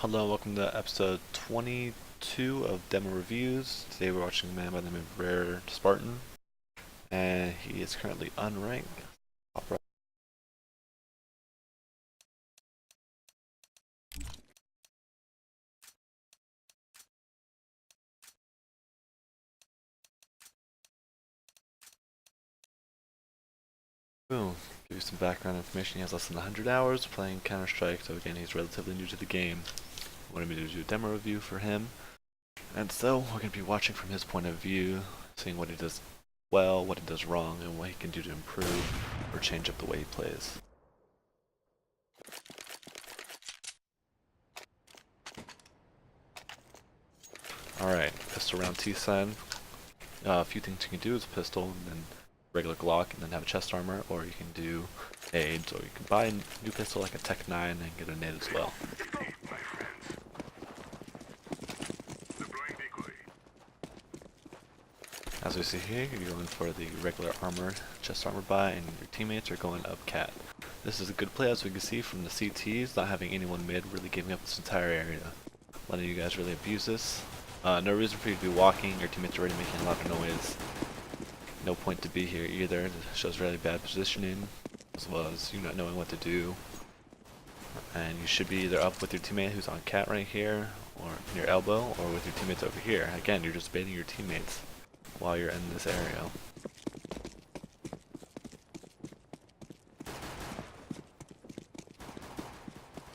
Hello, welcome to episode 22 of Demo Reviews. Today we're watching a man by the name of RareSpartan, and he is currently unranked. Boom. Give you some background information. He has less than 100 hours playing Counter-Strike, so again, he's relatively new to the game. Wanted me to do a demo review for him, and so we're going to be watching from his point of view, seeing what he does well, what he does wrong, and what he can do to improve or change up the way he plays. Alright, pistol round T-sign. A few things you can do is pistol and then regular Glock and then have a chest armor, or you can do nades, or you can buy a new pistol like a Tech 9 and get a nade as well. As we see here, you're going for the regular armor, chest armor buy, and your teammates are going up cat. This is a good play, as we can see from the CTs, not having anyone mid, really giving up this entire area. Letting you guys really abuse this. No reason for you to be walking, your teammates are already making a lot of noise. No point to be here either. It shows really bad positioning, as well as you not knowing what to do. And you should be either up with your teammate who's on cat right here, or in your elbow, or with your teammates over here. Again, you're just baiting your teammates while you're in this area.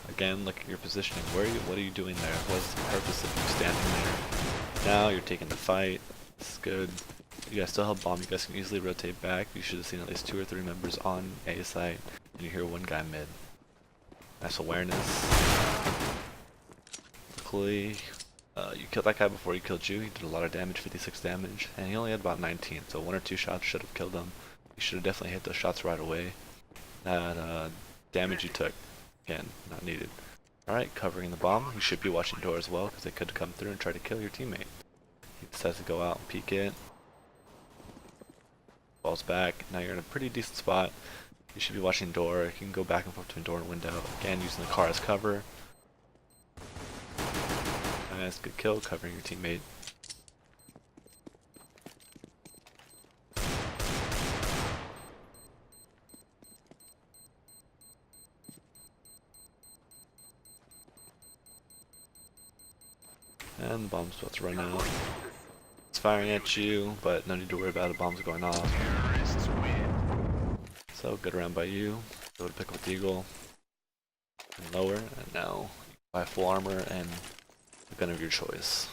Again, look at your positioning. What are you doing there? What's the purpose of you standing there? Now you're taking the fight. This is good. You guys still have bomb. You guys can easily rotate back. You should have seen at least 2 or 3 members on A site, and you hear one guy mid. Nice awareness. Luckily, you killed that guy before he killed you. He did a lot of damage, 56 damage, and he only had about 19, so 1 or 2 shots should have killed him. You should have definitely hit those shots right away. That damage you took, again, not needed. Alright, covering the bomb. You should be watching door as well, because they could come through and try to kill your teammate. He decides to go out and peek it. Falls back. Now you're in a pretty decent spot. You should be watching door. You can go back and forth between door and window. Again, using the car as cover. Nice, good kill, covering your teammate. And the bomb's about to run out. It's firing at you, but no need to worry about it. The bomb's going off. So good round by you. Go to pick up the eagle and lower, and now you buy full armor and a gun of your choice.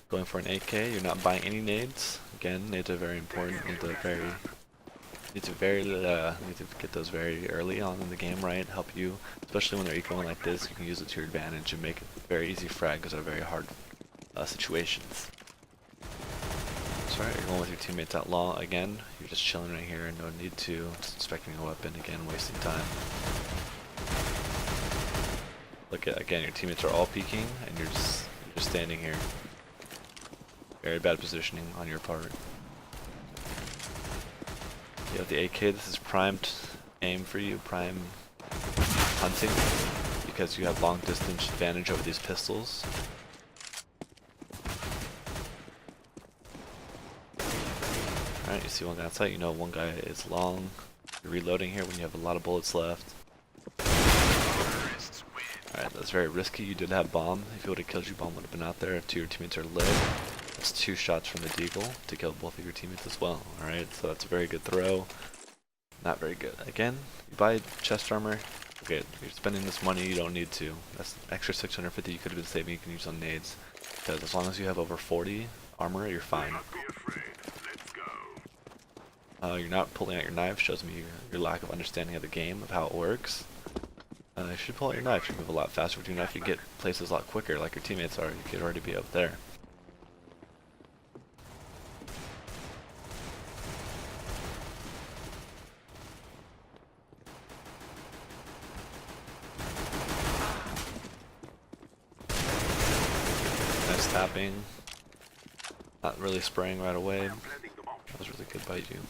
Going for an AK, you're not buying any nades. Again, nades are very important. Need to get those very early on in the game, right? Help you, especially when they're ecoing like this. You can use it to your advantage and make it very easy frag because they're very hard situations. Sorry, you're going with your teammates out long again. You're just chilling right here, no need to. Just inspecting a weapon again, wasting time. Look at again, your teammates are all peeking, and you're just standing here. Very bad positioning on your part. You have the AK. This is primed aim for you, prime hunting, because you have long distance advantage over these pistols. Alright, you see one guy outside, you know one guy is long. You're reloading here when you have a lot of bullets left. Alright, that's very risky. You did have bomb. If he would have killed you, bomb would have been out there. If 2 of your teammates are lit, that's 2 shots from the deagle to kill both of your teammates as well. Alright, so that's a very good throw. Not very good. Again, you buy chest armor. Okay, you're spending this money you don't need to. That's extra 650 you could have been saving you can use on nades. Because as long as you have over 40 armor, you're fine. You're not pulling out your knife, shows me your lack of understanding of the game, of how it works. You should pull out your knife. You move a lot faster with your knife. You get places a lot quicker, like your teammates are. You could already be up there. Nice tapping. Not really spraying right away. That was really good by you.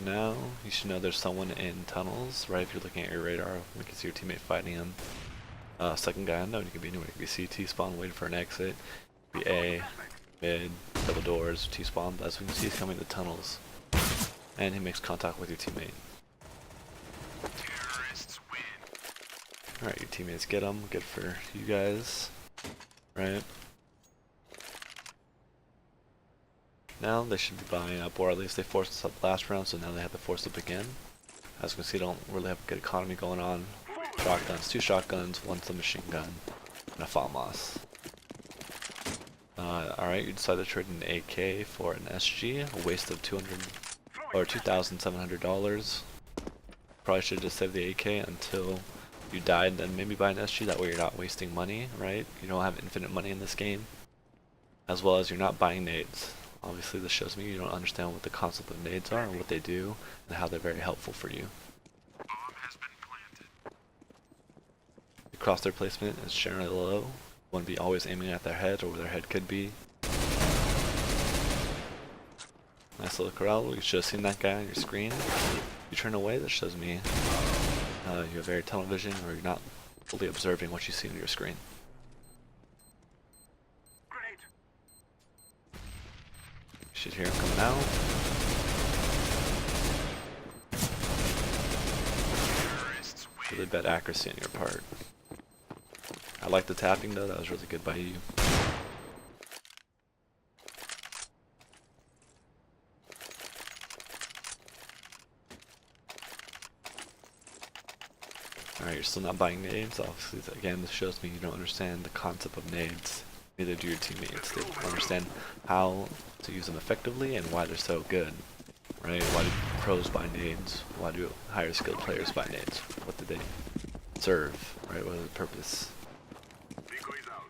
Now you should know there's someone in tunnels, right? If you're looking at your radar, you can see your teammate fighting him. Second guy unknown, you can be anywhere. You can be CT spawn waiting for an exit. Be A, mid, double doors, T spawn. That's when you see he's coming to tunnels. And he makes contact with your teammate. Alright, your teammates get him. Good for you guys. Right? Now they should be buying up, or at least they forced us up last round, so now they have to force up again. As you can see, don't really have a good economy going on. Shotguns, 2 shotguns, 1 submachine gun, and a FAMAS. Alright, you decide to trade an AK for an SG, a waste of $2,700. Probably should just save the AK until you died, then maybe buy an SG. That way you're not wasting money, right? You don't have infinite money in this game, as well as you're not buying nades. Obviously, this shows me you don't understand what the concept of nades are and what they do, and how they're very helpful for you. The crosshair placement is generally low. You want to be always aiming at their head or where their head could be. Nice little corral. You should have seen that guy on your screen. If you turn away, that shows me you have very tunnel vision, or you're not fully observing what you see on your screen. You should hear him coming out. Really bad accuracy on your part. I like the tapping though, that was really good by you. Alright, you're still not buying nades. Obviously, again, this shows me you don't understand the concept of nades. Neither do your teammates. They don't understand how to use them effectively and why they're so good. Right? Why do pros buy nades? Why do higher skilled players buy nades? What do they serve? Right? What is the purpose?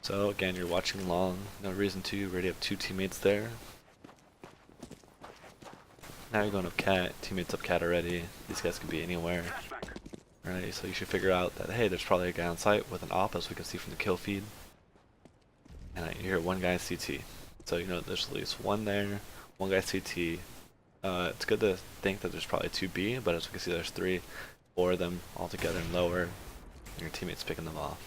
So again, you're watching long. No reason to. You already have 2 teammates there. Now you're going up cat. Teammates up cat already. These guys could be anywhere. Right, so you should figure out that, hey, there's probably a guy on site with an op, as we can see from the kill feed. And you hear 1 guy CT. So you know there's at least 1 there, 1 guy CT. It's good to think that there's probably 2 B, but as we can see there's 3, 4 of them all together and lower. And your teammate's picking them off.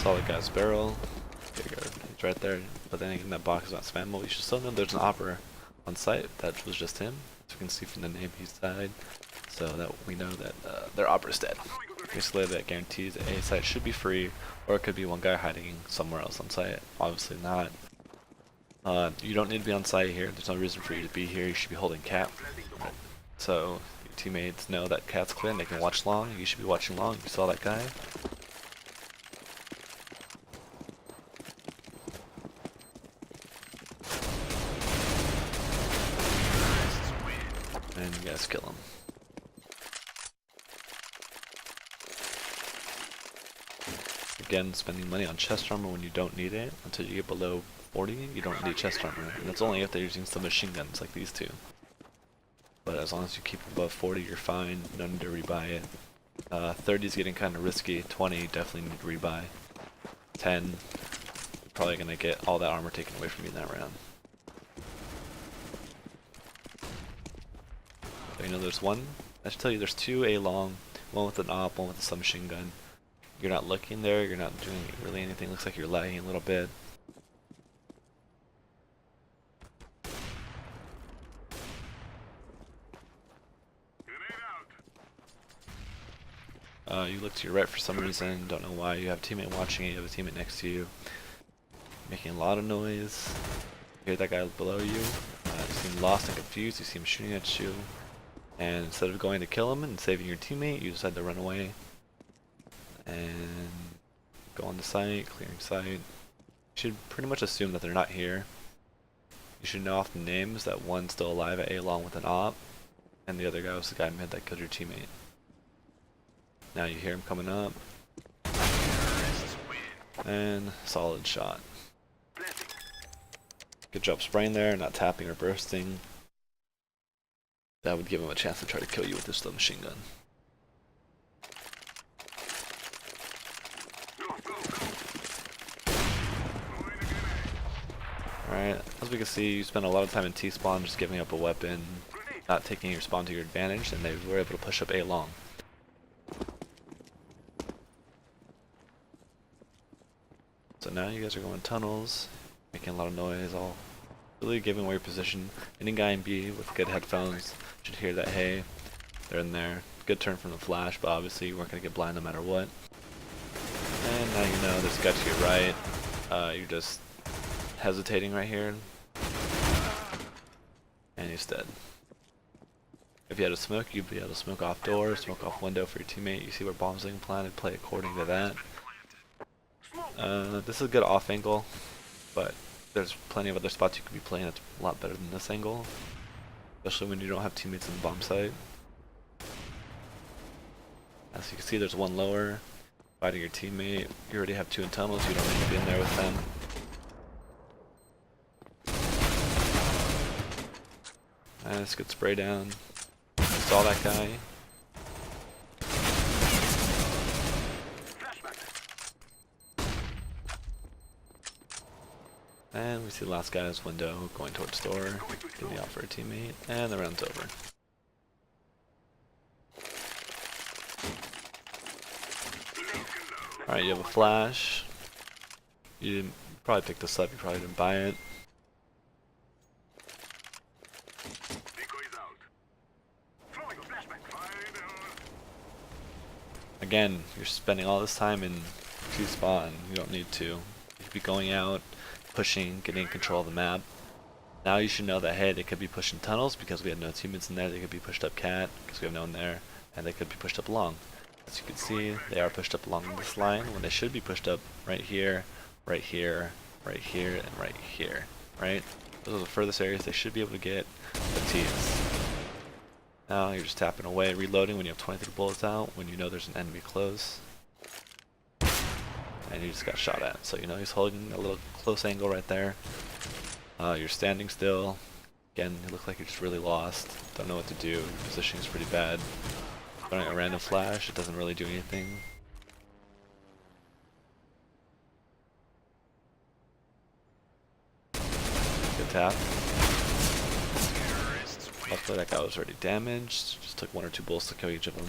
Solid guy's barrel. There you go. It's right there. But then again, that box is not spammable. You should still know there's an opera on site. That was just him. As you can see from the name he's died. So that we know that their opera's dead. Basically, that guarantees a site should be free, or it could be 1 guy hiding somewhere else on site. Obviously not. You don't need to be on site here. There's no reason for you to be here. You should be holding cap. Right. So your teammates know that cat's clear and they can watch long. You should be watching long. You saw that guy. And you guys kill him. Again, spending money on chest armor when you don't need it. Until you get below 40, you don't need chest armor. And that's only if they're using some machine guns like these 2. But as long as you keep above 40, you're fine. No need to rebuy it. 30 is getting kind of risky. 20, definitely need to rebuy. 10, you're probably going to get all that armor taken away from you in that round. So you know there's 1. I should tell you there's 2 A long, 1 with an op, 1 with a submachine gun. You're not looking there, you're not doing really anything. Looks like you're lagging a little bit. You look to your right for some reason, don't know why. You have a teammate watching it, you have a teammate next to you. Making a lot of noise. You hear that guy below you. You seem lost and confused, you see him shooting at you. And instead of going to kill him and saving your teammate, you decide to run away. And go on the site, clearing site. You should pretty much assume that they're not here. You should know off the names that 1's still alive at A along with an op, and the other guy was the guy mid that killed your teammate. Now you hear him coming up. And solid shot. Good job spraying there, not tapping or bursting. That would give him a chance to try to kill you with this submachine gun. Alright, as we can see, you spend a lot of time in T-spawn just giving up a weapon, not taking your spawn to your advantage, and they were able to push up A long. So now you guys are going tunnels, making a lot of noise, all really giving away your position. Any guy in B with good headphones should hear that, hey, they're in there. Good turn from the flash, but obviously you weren't going to get blind no matter what. And now you know there's a guy to your right. You're just hesitating right here. And he's dead. If you had a smoke, you'd be able to smoke off door, smoke off window for your teammate. You see where bombs being planted, play according to that. This is a good off angle, but there's plenty of other spots you could be playing that's a lot better than this angle, especially when you don't have teammates in the bomb site. As you can see, there's one lower, fighting your teammate. You already have two in tunnels, you don't need to be in there with them. Nice, good spray down. Saw that guy. And we see the last guy's window going towards door, getting out for a teammate, and the round's over. Alright, you have a flash. You didn't probably pick this up, you probably didn't buy it. Again, you're spending all this time in T-spawn, you don't need to. You could be going out, pushing, getting control of the map. Now you should know that, hey, they could be pushing tunnels because we have no teammates in there. They could be pushed up cat because we have no one there, and they could be pushed up long. As you can see, they are pushed up along this line when they should be pushed up right here, right here, right here, and right here, right? Those are the furthest areas they should be able to get the T's. Now you're just tapping away, reloading when you have 23 bullets out, when you know there's an enemy close. And you just got shot at. So you know he's holding a little close angle right there. You're standing still. Again, you look like you're just really lost. Don't know what to do. Your positioning is pretty bad. Throwing a random flash, it doesn't really do anything. Good tap. Luckily that guy was already damaged. Just took one or two bullets to kill each of them.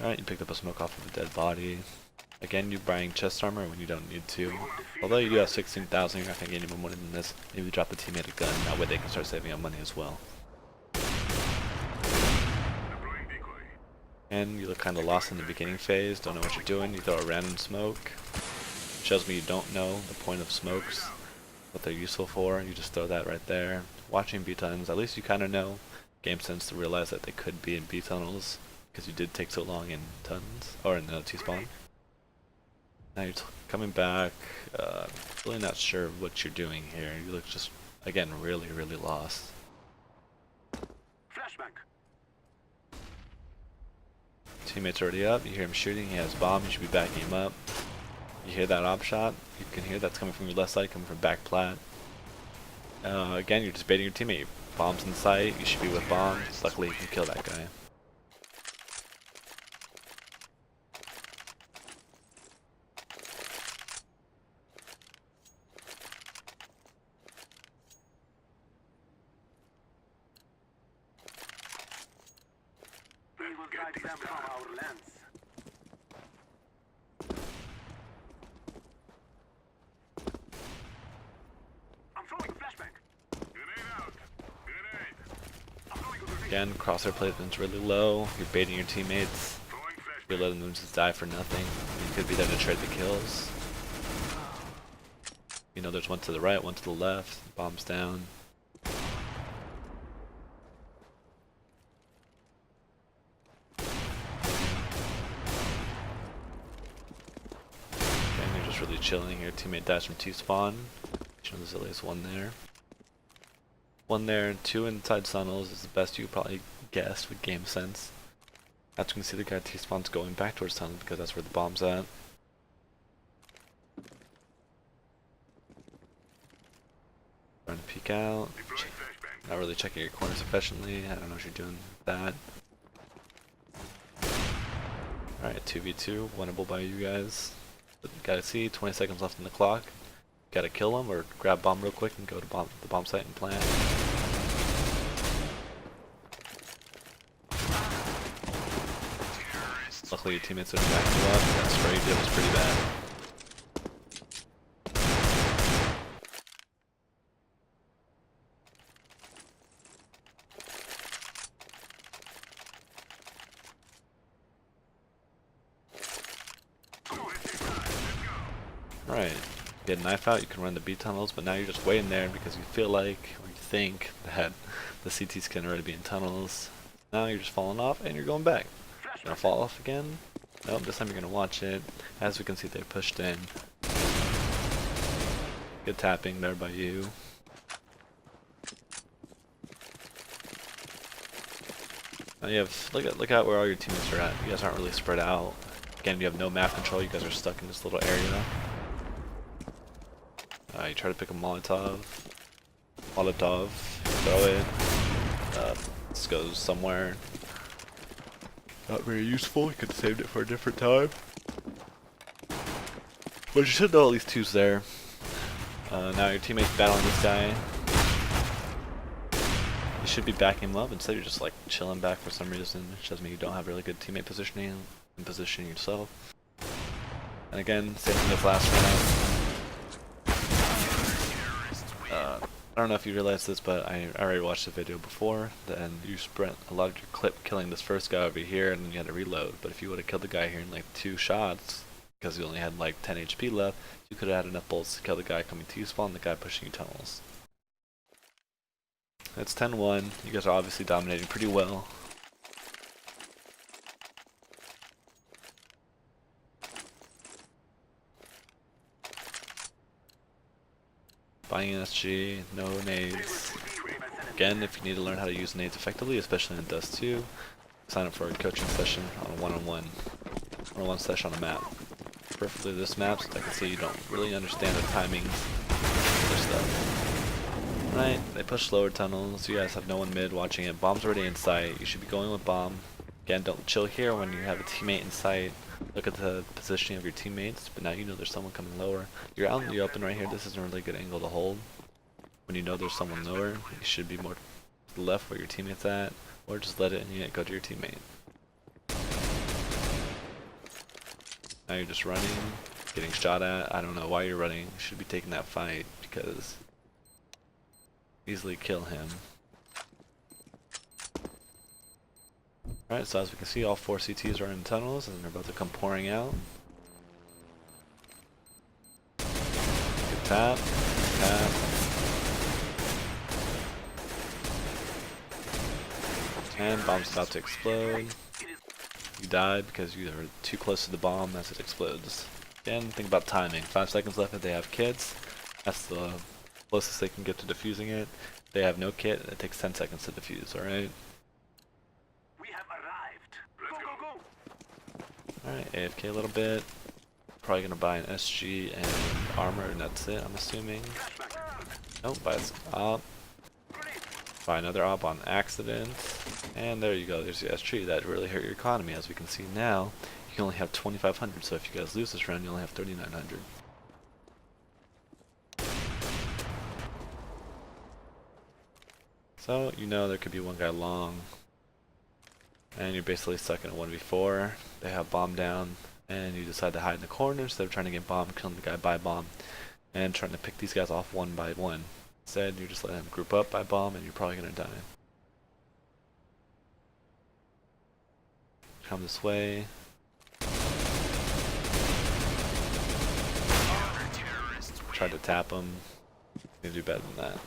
Alright, you picked up a smoke off of a dead body. Again, you're buying chest armor when you don't need to. Although you do have 16,000, you're not going to get any more money than this. Maybe drop the teammate a gun, that way they can start saving up money as well. And you look kind of lost in the beginning phase, don't know what you're doing, you throw a random smoke. Shows me you don't know the point of smokes, what they're useful for, you just throw that right there. Watching B tunnels, at least you kind of know game sense to realize that they could be in B tunnels, because you did take so long in tunnels, or in the T-spawn. Now you're coming back, really not sure what you're doing here. You look just, again, really, really lost. Flashback. Teammate's already up, you hear him shooting, he has bomb, you should be backing him up. You hear that op shot, you can hear that's coming from your left side, coming from back plat. Again, you're just baiting your teammate. Bomb's in sight, you should be with bombs. Luckily you can kill that guy. We will guide them from our lands. I'm throwing a flashback. Grenade out. Grenade. I'm throwing a grenade. Again, crosshair placement's really low, you're baiting your teammates. Throwing flashback. You're letting them just die for nothing. You could be there to trade the kills. You know there's one to the right, one to the left, bombs down. And you're just really chilling. Your teammate dies from T-spawn. You know there's at least one there. One there, two inside tunnels is the best you could probably guess with game sense. As you can see, the guy T-spawn's going back towards tunnel because that's where the bomb's at. Trying to peek out. Deploying flashbang. Not really checking your corners efficiently. I don't know what you're doing with that. Alright, 2v2, winnable by you guys. But gotta see, 20 seconds left on the clock. Gotta kill them or grab bomb real quick and go to the bomb site and plant. Luckily your teammates didn't back you up. That spray you did was pretty bad. Alright, get a knife out, you can run the B tunnels, but now you're just waiting there because you feel like, or you think, that the CTs can already be in tunnels. Now you're just falling off and you're going back. You're gonna fall off again? Nope, this time you're gonna watch it. As we can see, they pushed in. Good tapping there by you. Now you have, look at where all your teammates are at. You guys aren't really spread out. Again, you have no map control, you guys are stuck in this little area. You try to pick a Molotov, throw it, this goes somewhere. Not very useful, you could have saved it for a different time. But you should know at least two's there. Now your teammate's battling this guy. You should be backing him up, instead you're just like chilling back for some reason, which doesn't mean you don't have really good teammate positioning and positioning yourself. And again, same thing as last round. I don't know if you realize this, but I already watched the video before, and you spent a lot of your clip killing this first guy over here, and then you had to reload. But if you would have killed the guy here in like 2 shots, because you only had like 10 HP left, you could have had enough bullets to kill the guy coming to you spawn and the guy pushing you tunnels. It's 10-1, you guys are obviously dominating pretty well. Buying an SG, no nades. Again, if you need to learn how to use nades effectively, especially in Dust 2, sign up for a coaching session on a one-on-one session on a map. Preferably this map, so I can see you don't really understand the timing of stuff. Right, they push lower tunnels, you guys have no one mid watching it. Bomb's already in sight, you should be going with bomb. Again, don't chill here when you have a teammate in sight. Look at the positioning of your teammates, but now you know there's someone coming lower. You're out in the open right here, this isn't a really good angle to hold. When you know there's someone lower, you should be more to the left where your teammate's at, or just let it and go to your teammate. Now you're just running, getting shot at. I don't know why you're running, you should be taking that fight, because easily kill him. Alright, so as we can see, all 4 CTs are in tunnels and they're about to come pouring out. Good tap, tap. And bomb's about to explode. You died because you are too close to the bomb as it explodes. Again, think about timing. 5 seconds left if they have kits. That's the closest they can get to defusing it. If they have no kit, it takes 10 seconds to defuse, alright? Alright, AFK a little bit. Probably gonna buy an SG and armor, and that's it, I'm assuming. Nope, buy a op. Buy another op on accident. And there you go, there's the SG. That really hurt your economy. As we can see now, you can only have 2,500, so if you guys lose this round, you only have 3,900. So, you know there could be one guy long. And you're basically stuck in a 1v4. They have bomb down, and you decide to hide in the corner instead of trying to get bomb, killing the guy by bomb, and trying to pick these guys off one by one. Instead, you're just letting them group up by bomb, and you're probably gonna die. Come this way. Try to tap them. You can do better than that.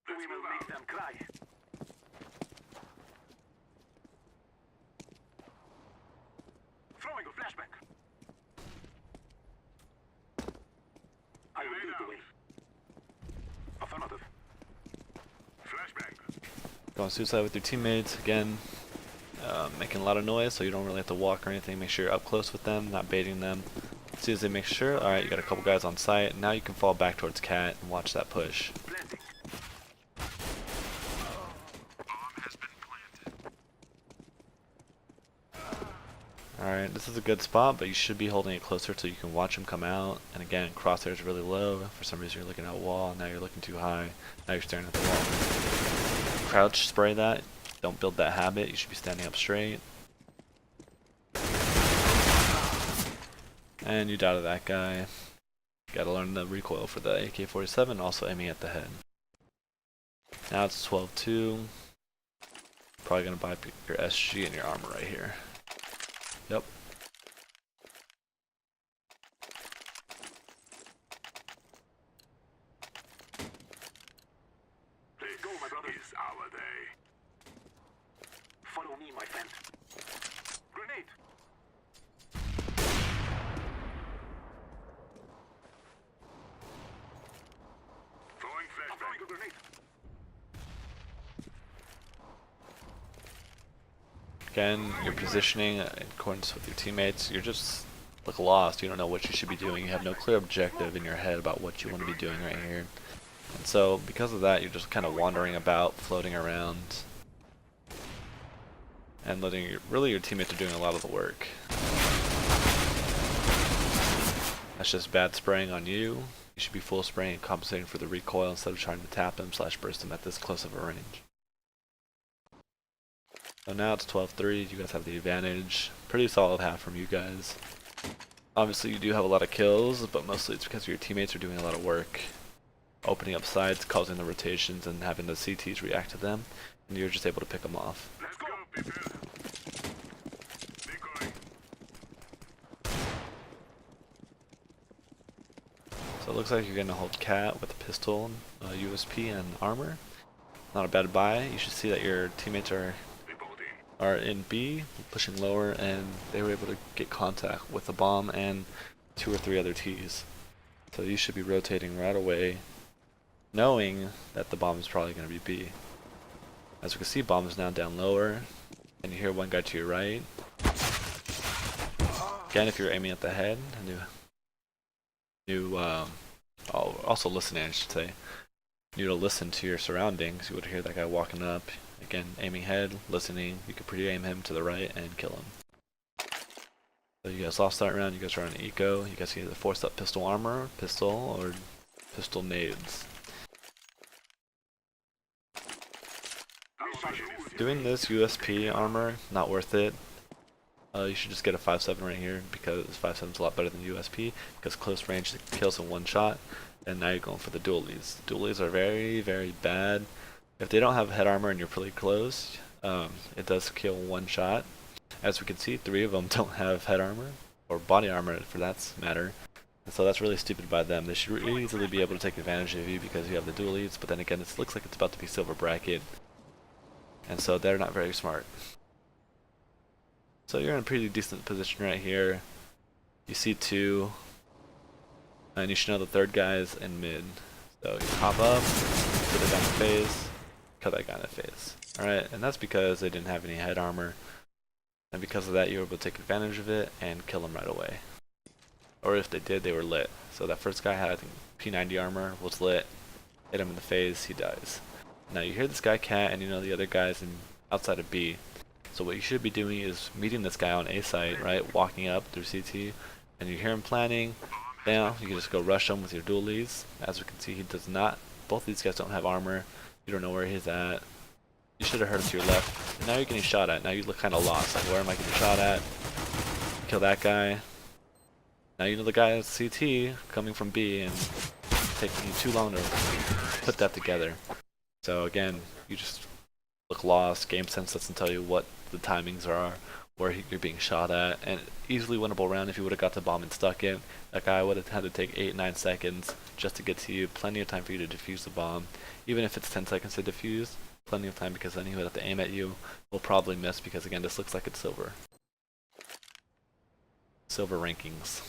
We will make them cry. Throwing a flashback. I will lead the way. going suicide with your teammates. Again, making a lot of noise, so you don't really have to walk or anything. Make sure you're up close with them, not baiting them. As soon as they make sure, alright, you got a couple guys on site. Now you can fall back towards Cat and watch that push. Alright, this is a good spot, but you should be holding it closer so you can watch them come out. And again, crosshair's really low. For some reason you're looking at a wall, now you're looking too high. Now you're staring at the wall. Crouch spray that. Don't build that habit. You should be standing up straight. And you died to that guy. You gotta learn the recoil for the AK-47, also aiming at the head. Now it's 12-2. Probably gonna buy your SG and your armor right here. Yep. Let's go, my brother. Is our day. Follow me, my friend. Grenade. Throwing flashbang. I'm throwing a grenade. Again, your positioning in accordance with your teammates, you're just look lost. You don't know what you should be doing. You have no clear objective in your head about what you want to be doing right here. And so, because of that, you're just kind of wandering about, floating around, and letting your teammates are doing a lot of the work. That's just bad spraying on you. You should be full spraying and compensating for the recoil instead of trying to tap him / burst him at this close of a range. So now it's 12-3, you guys have the advantage. Pretty solid half from you guys. Obviously you do have a lot of kills, but mostly it's because your teammates are doing a lot of work. Opening up sides, causing the rotations, and having the CTs react to them. And you're just able to pick them off. Let's go, people. Decoy. So it looks like you're going to hold Cat with a pistol, USP, and armor. Not a bad buy. You should see that your teammates are in B, pushing lower, and they were able to get contact with the bomb and 2 or 3 other Ts. So you should be rotating right away, knowing that the bomb is probably going to be B. As we can see, bomb is now down lower, and you hear one guy to your right. Again, if you're aiming at the head, also listening, I should say. You to listen to your surroundings. You would hear that guy walking up. Again, aiming head, listening. You could pre-aim him to the right and kill him. So you guys lost that round. You guys are on eco. You guys can either force up pistol armor, pistol, or pistol nades. Doing this USP armor, not worth it. You should just get a 5.7 right here because 5.7 is a lot better than USP because close range kills in one shot. And now you're going for the dualies. Dualies are very, very bad. If they don't have head armor and you're pretty close, it does kill one shot. As we can see, 3 of them don't have head armor, or body armor for that matter. And so that's really stupid by them. They should easily be able to take advantage of you because you have the dualies, but then again, it looks like it's about to be silver bracket. And so they're not very smart. So you're in a pretty decent position right here. You see 2, and you should know the 3rd guy is in mid. So you pop up, put the guy in the face, kill that guy in the face. Alright, and that's because they didn't have any head armor. And because of that, you were able to take advantage of it and kill them right away. Or if they did, they were lit. So that first guy had, I think, P90 armor, was lit, hit him in the face, he dies. Now you hear this guy Cat, and you know the other guy's outside of B. So what you should be doing is meeting this guy on A site, right? Walking up through CT, and you hear him planning. Now you can just go rush him with your dualies. As we can see, he does not. Both these guys don't have armor. You don't know where he's at. You should have heard him to your left. And now you're getting shot at. Now you look kind of lost. Like, where am I getting shot at? Kill that guy. Now you know the guy at CT coming from B, and it's taking you too long to put that together. So again, you just look lost. Game sense doesn't tell you what the timings are, where you're being shot at, and easily winnable round if you would have got the bomb and stuck it. That guy would have had to take 8-9 seconds just to get to you. Plenty of time for you to defuse the bomb. Even if it's 10 seconds to defuse, plenty of time because then he would have to aim at you. Will probably miss because again, this looks like it's silver. Silver rankings.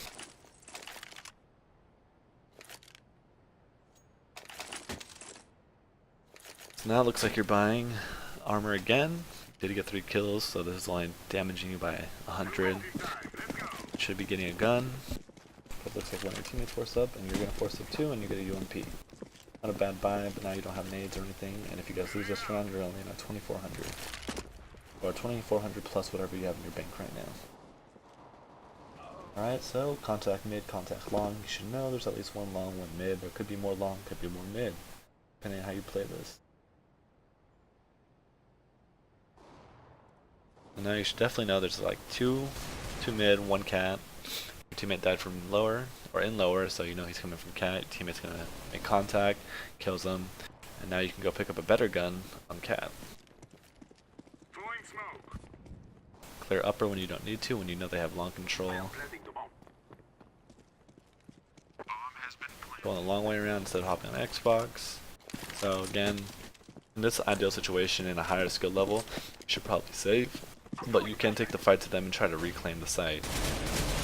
So now it looks like you're buying armor again. Did get 3 kills, so this is only damaging you by 100. Should be getting a gun. It looks like one of your teammates forced up, and you're gonna force up too, and you get a UMP. Not a bad buy, but now you don't have nades or anything, and if you guys lose this round, you're only at 2,400. Or 2,400 plus whatever you have in your bank right now. Alright, so contact mid, contact long. You should know there's at least one long, one mid. There could be more long, could be more mid, depending on how you play this. And now you should definitely know there's like two mid, one cat. Your teammate died from lower, or in lower, so you know he's coming from cat. Your teammate's gonna make contact, kills him, and now you can go pick up a better gun on cat. Clear upper when you don't need to, when you know they have long control. Going a long way around instead of hopping on Xbox. So again, in this ideal situation in a higher skill level, you should probably save, but you can take the fight to them and try to reclaim the site.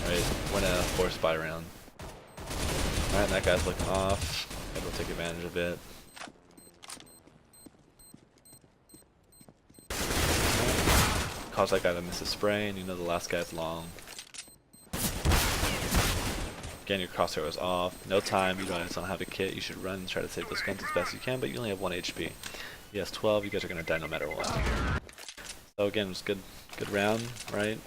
Right, win a forced buy round. Alright, that guy's looking off. Maybe we'll take advantage of it. Cause that guy to miss a spray, and you know the last guy's long. Again, your crosshair was off. No time, you guys don't have a kit. You should run and try to save those guns as best you can, but you only have 1 HP. He has 12, you guys are gonna die no matter what. So again, it was good round, right?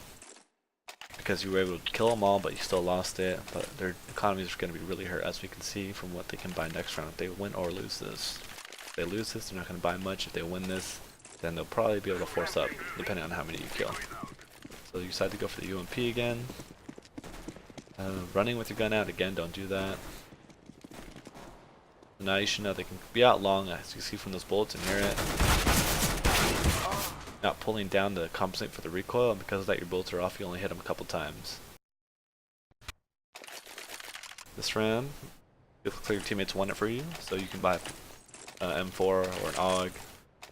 Because you were able to kill them all, but you still lost it. But their economies are going to be really hurt, as we can see from what they can buy next round if they win or lose this. If they lose this, they're not going to buy much. If they win this, then they'll probably be able to force up, depending on how many you kill. So you decide to go for the UMP again. Running with your gun out again, don't do that. Now you should know they can be out long, as you see from those bullets, and hear it. Not pulling down to compensate for the recoil, and because of that your bullets are off, you only hit them a couple times. This round, it looks like your teammates won it for you, so you can buy M4 or an AUG,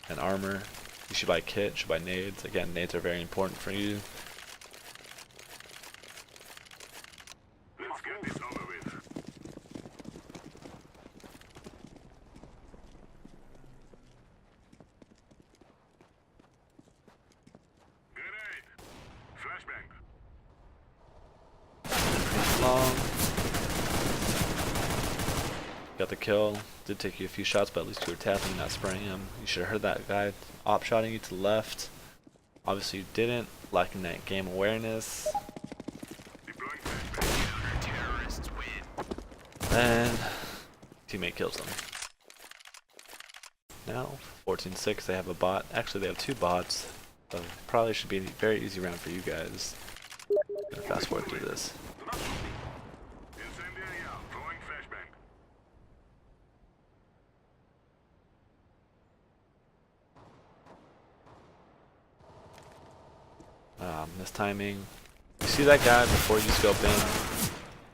and armor. You should buy a kit, you should buy nades. Again, nades are very important for you. Let's get this over with. Long. Got the kill. Did take you a few shots, but at least you were tapping, not spraying him. You should have heard that guy op-shotting you to the left. Obviously you didn't, lacking that game awareness. And teammate kills him. Now, 14-6, they have a bot. Actually, they have 2 bots. So probably should be a very easy round for you guys. Gonna fast forward through this. Mistiming. You see that guy before you scope in,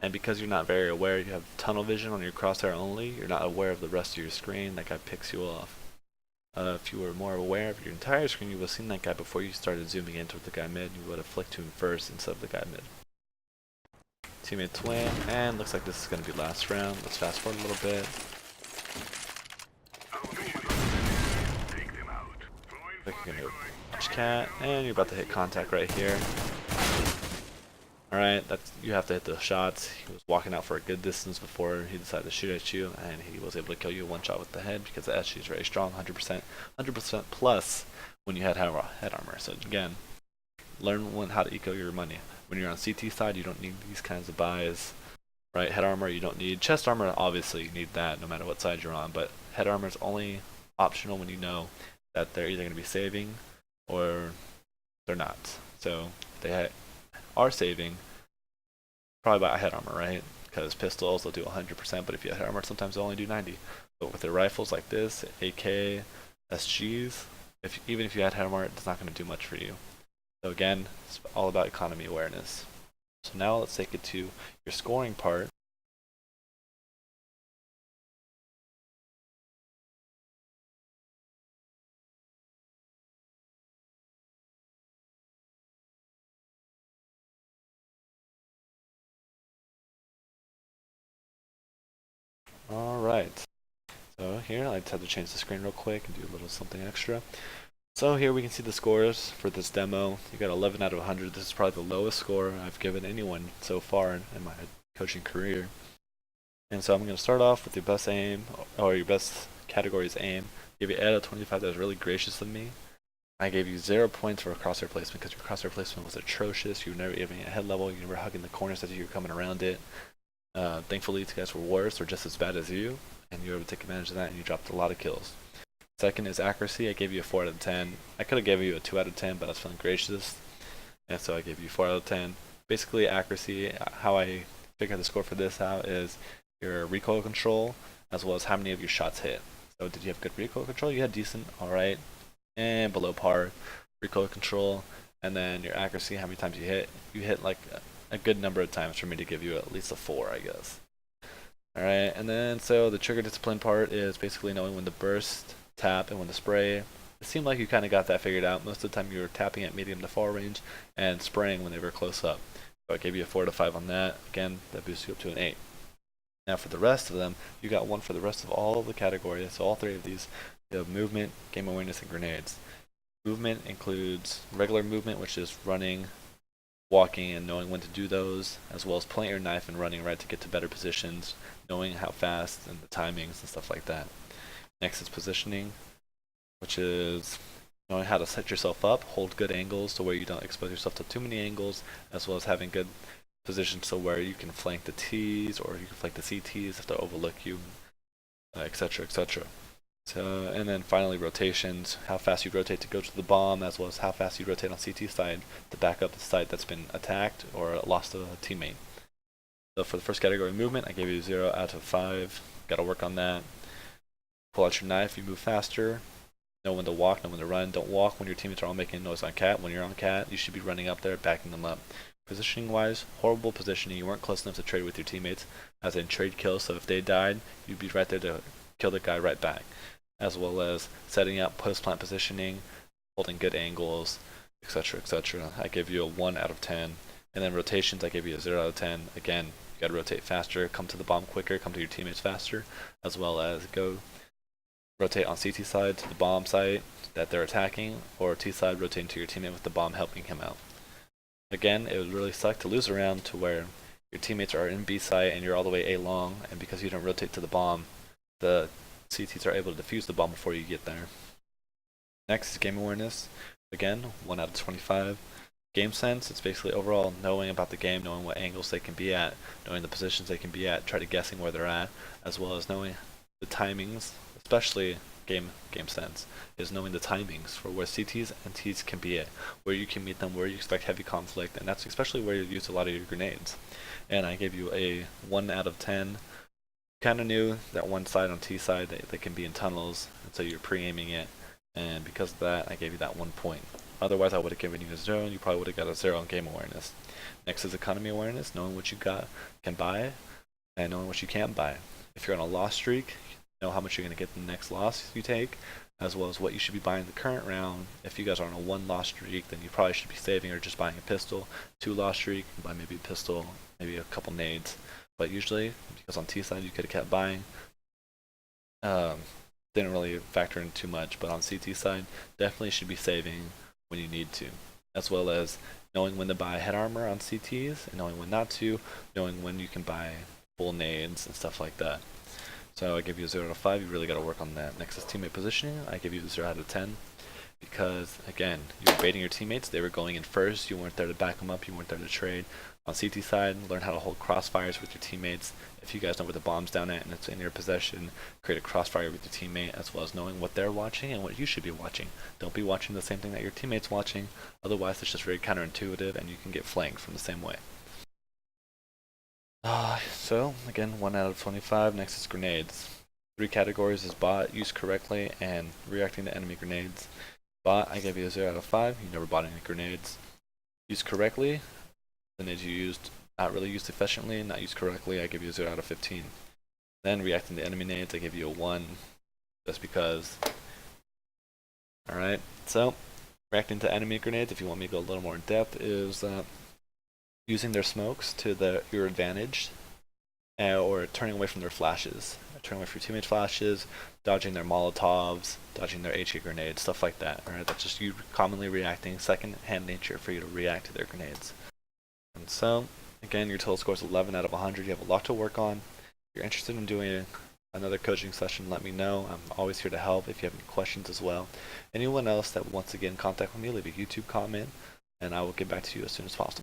and because you're not very aware, you have tunnel vision on your crosshair only, you're not aware of the rest of your screen, that guy picks you off. If you were more aware of your entire screen, you would have seen that guy before you started zooming in toward the guy mid, you would have flicked to him first instead of the guy mid. Teammate twin, and looks like this is going to be last round. Let's fast forward a little bit. Looking you're going to watch cat, and you're about to hit contact right here. Alright, that's, you have to hit the shots. He was walking out for a good distance before he decided to shoot at you, and he was able to kill you one shot with the head because the SG is very strong, 100% plus when you had head armor. So again, learn how to eco your money. When you're on CT side, you don't need these kinds of buys, right? Head armor you don't need. Chest armor, obviously you need that no matter what side you're on, but head armor is only optional when you know that they're either going to be saving or they're not. So they are saving, probably buy head armor, right? Because pistols they'll do 100%, but if you have head armor, sometimes they'll only do 90. But with their rifles like this, AK, SGs, even if you had head armor, it's not going to do much for you. So again, it's all about economy awareness. So now let's take it to your scoring part. Alright, so here I just have to change the screen real quick and do a little something extra. So here we can see the scores for this demo. You got 11 out of 100. This is probably the lowest score I've given anyone so far in my coaching career. And so I'm going to start off with your best aim, or your best category is aim. Give you 8 out of 25. That was really gracious of me. I gave you 0 points for a crosshair placement because your crosshair placement was atrocious. You were never even at head level. You were hugging the corners as you were coming around it. Thankfully, these guys were worse or just as bad as you, and you were able to take advantage of that, and you dropped a lot of kills. Second is accuracy. I gave you a 4 out of 10. I could have given you a 2 out of 10, but I was feeling gracious, and so I gave you 4 out of 10. Basically, accuracy, how I figured the score for this out is your recoil control, as well as how many of your shots hit. So did you have good recoil control? You had decent, alright, and below par recoil control, and then your accuracy, how many times you hit. You hit like a good number of times for me to give you at least a 4, I guess. Alright, and then so the trigger discipline part is basically knowing when to burst, tap, and when to spray. It seemed like you kind of got that figured out. Most of the time you were tapping at medium to far range and spraying when they were close up. So I gave you a 4 to 5 on that. Again, that boosts you up to an 8. Now for the rest of them, you got 1 for the rest of all of the categories. So all 3 of these, you have movement, game awareness, and grenades. Movement includes regular movement, which is running, walking, and knowing when to do those, as well as pulling your knife and running right to get to better positions, knowing how fast and the timings and stuff like that. Next is positioning, which is knowing how to set yourself up, hold good angles to where you don't expose yourself to too many angles, as well as having good positions so where you can flank the T's or you can flank the CTs if they overlook you, etc., etc. So, and then finally rotations, how fast you rotate to go to the bomb, as well as how fast you rotate on CT side to back up the site that's been attacked or lost to a teammate. So for the first category, movement, I gave you 0 out of 5. Got to work on that. Pull out your knife, you move faster. Know when to walk, know when to run. Don't walk when your teammates are all making noise on cat. When you're on cat, you should be running up there, backing them up. Positioning wise, horrible positioning. You weren't close enough to trade with your teammates, as in trade kills. So if they died, you'd be right there to kill the guy right back. As well as setting up post-plant positioning, holding good angles, etc., etc. I gave you a 1 out of 10. And then rotations, I gave you a 0 out of 10. Again, you gotta rotate faster, come to the bomb quicker, come to your teammates faster, as well as go rotate on CT side to the bomb site that they're attacking, or T side rotating to your teammate with the bomb helping him out. Again, it would really suck to lose a round to where your teammates are in B site and you're all the way A long, and because you don't rotate to the bomb, the CTs are able to defuse the bomb before you get there. Next is game awareness. Again, 1 out of 25. Game sense, it's basically overall knowing about the game, knowing what angles they can be at, knowing the positions they can be at, try to guessing where they're at, as well as knowing the timings, especially game sense, is knowing the timings for where CTs and Ts can be at, where you can meet them, where you expect heavy conflict, and that's especially where you use a lot of your grenades. And I gave you a 1 out of 10. Kind of knew that one side on T side they can be in tunnels, and so you're pre-aiming it, and because of that I gave you that 1 point. Otherwise I would have given you a 0 and you probably would have got a 0 on game awareness. Next is economy awareness, knowing what you can buy and knowing what you can't buy. If you're on a loss streak, know how much you're going to get the next loss you take, as well as what you should be buying the current round. If you guys are on a 1 loss streak, then you probably should be saving or just buying a pistol. 2 loss streak, buy maybe a pistol, maybe a couple nades. But usually, because on T side you could have kept buying, didn't really factor in too much, but on CT side, definitely should be saving when you need to, as well as knowing when to buy head armor on CTs, and knowing when not to, knowing when you can buy full nades and stuff like that. So I give you a 0 out of 5, you really got to work on that. Next is teammate positioning, I give you a 0 out of 10, because again, you were baiting your teammates, they were going in first, you weren't there to back them up, you weren't there to trade. On CT side, learn how to hold crossfires with your teammates. If you guys know where the bomb's down at and it's in your possession, create a crossfire with your teammate, as well as knowing what they're watching and what you should be watching. Don't be watching the same thing that your teammate's watching, otherwise it's just very counterintuitive and you can get flanked from the same way. So, again, 1 out of 25. Next is grenades. 3 categories is bought, used correctly, and reacting to enemy grenades. Bought, I gave you a 0 out of 5. You never bought any grenades. Used correctly, the grenades you used, not really used efficiently, not used correctly, I give you a 0 out of 15. Then reacting to enemy nades, I give you a 1, just because. Alright, so, reacting to enemy grenades, if you want me to go a little more in depth, is using their smokes to your advantage. or turning away from their flashes, turning away from your teammates' flashes, dodging their Molotovs, dodging their HE grenades, stuff like that. Alright, that's just you commonly reacting, second-hand nature for you to react to their grenades. And so, again, your total score is 11 out of 100. You have a lot to work on. If you're interested in doing another coaching session, let me know. I'm always here to help if you have any questions as well. Anyone else that wants to get in contact with me, leave a YouTube comment, and I will get back to you as soon as possible.